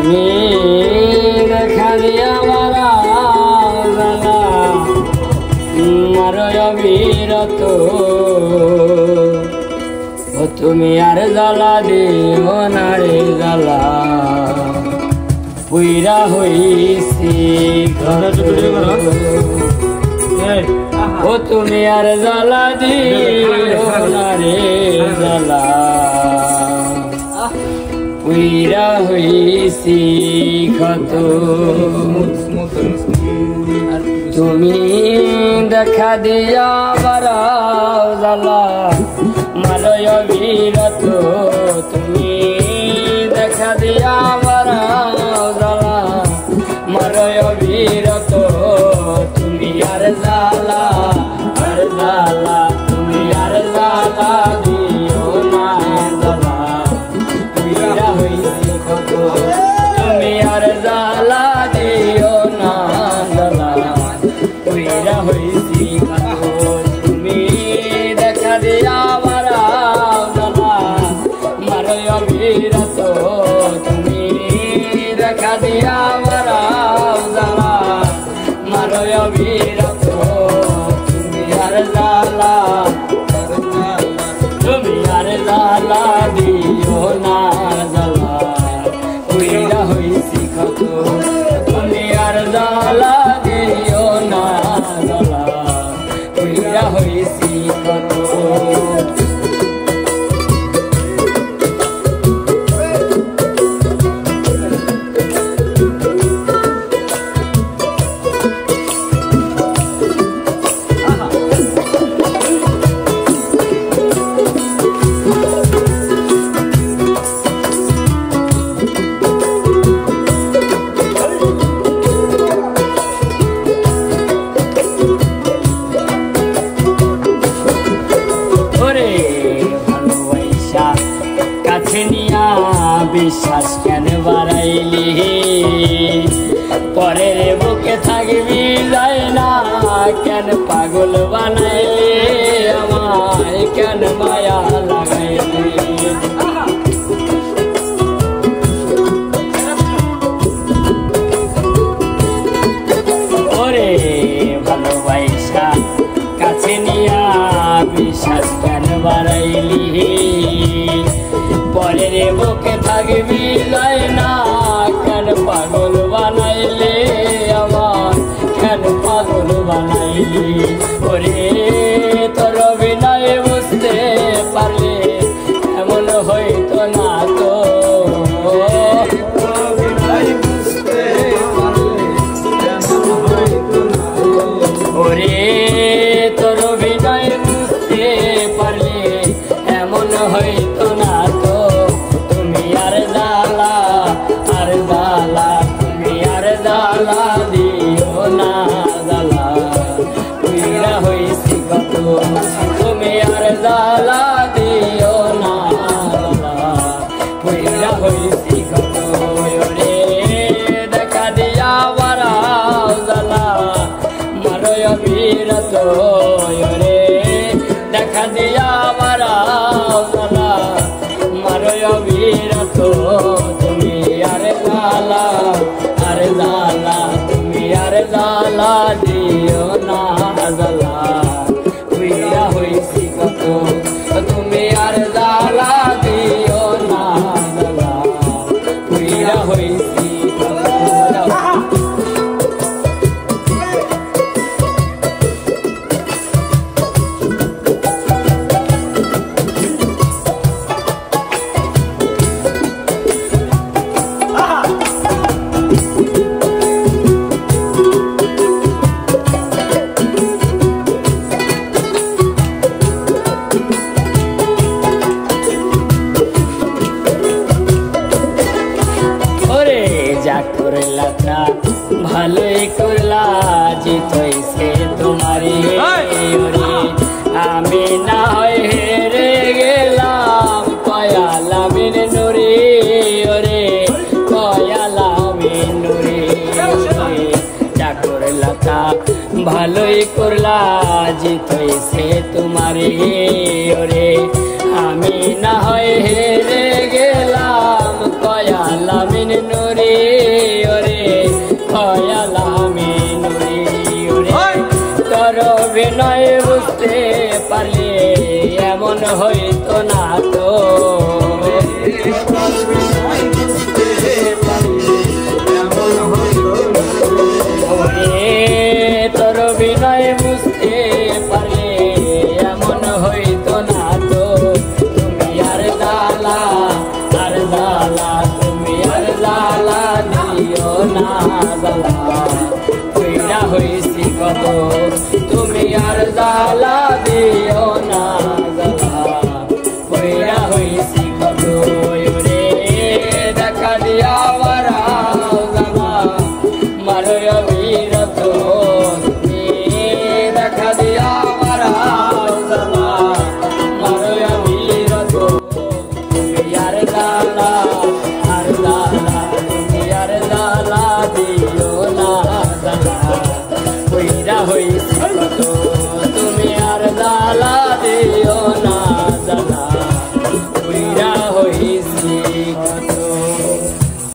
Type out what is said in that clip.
তুমি দেখা দিয়া মারা জ্বালা মারয় অবিরত ও তুমি আর জ্বালা দিও না রে জ্বালা পুইরা হইছি ও তুমি আর জ্বালা দিও না রে জ্বালা পুইরা হইছি ক্ষত তুমি দেখা দিয়া বারাও জ্বালা মারয় অবিরত তুমি দেখা দিয়া বারাও জ্বালা মারয় অবিরত তুমি আর জ্বালা তুমি আর জ্বালা দিও না জ্বালা পুইরা হইছি ক্ষত তুমি আর জ্বালা দিও না জ্বালা পুইরা হইছি ক্ষত তুমি দেখা দিয়া বারাও জ্বালা মারয় অবিরত তুমি দেখা দিয়া বারাও জ্বালা মারয় অবিরত তুমি আর জ্বালা দিও না জ্বালা পুইরা হইছি ক্ষত তুমি আর জ্বালা দিও না জ্বালা পুইরা হইছি ক্ষত বিশ্বাস কেন বাড়াইলি পরের বুকে থাকবি যাই না কেন পাগল বানাইলি আমায় কেন মায়া লাগাইলি ওরে ভালোবাসা কাছে নিয়া বিশ্বাস কেন বাড়াইলি পরের বুকে থাকবি যাই না কেন পাগল বানাইলে আমার কেন পাগল বানাইলি ওরে তোর বিনয় বুঝতে পারলে এমন হইতো না তো ওরে তোর বিনয় বুঝতে পারলে এমন হইতো না তো তুমি আর জ্বালা তুমি আর জ্বালা দিও না জ্বালা পুইরা হইছি ক্ষত তুমি আর জ্বালা দিও না জ্বালা পুইরা হইছি ক্ষত রে দেখা দিয়া বারাও জ্বালা মারয় অবিরত রে দেখা দিয়া বারাও জ্বালা মারয় অবিরত তুমি আর জ্বালা তুমি আর জ্বালা দিও না জ্বালা পুইরা হইছি ক্ষত তুমি আর জ্বালা দিও না জ্বালা পুইরা হইছি ভালোই করলা জিত হইছে তোমারে আমি না হয় হেরে গেলাম কয়ালামিন নুরে ওরে কয়ালামিন নুরে চাকর লতা ভালোই করলা জিত হইছে তোমারে ওরে আমি না হয় হেরে গেলাম কয়ালামিন নুরে নুরি ওরে দয়াল আমি নুরি ওরে তোর বিনয় বুঝতে পারলে এমন হইতো না তো তোর বিনয় বুঝতে পারলে এমন হইতো না তো তুমি আর জালা তুমি আর জালা দিও না জালা কইরা হইছি কত তুমি আর জালা দিও না জালা কইরা হইছি কত রে দেখা দিয়া বারাও জালা মারো অবিরত দেখা দিয়া বারাও জালা মারো অবিরত তুমি আর জালা তুমি আর জালা দিও না জালা কইরা হই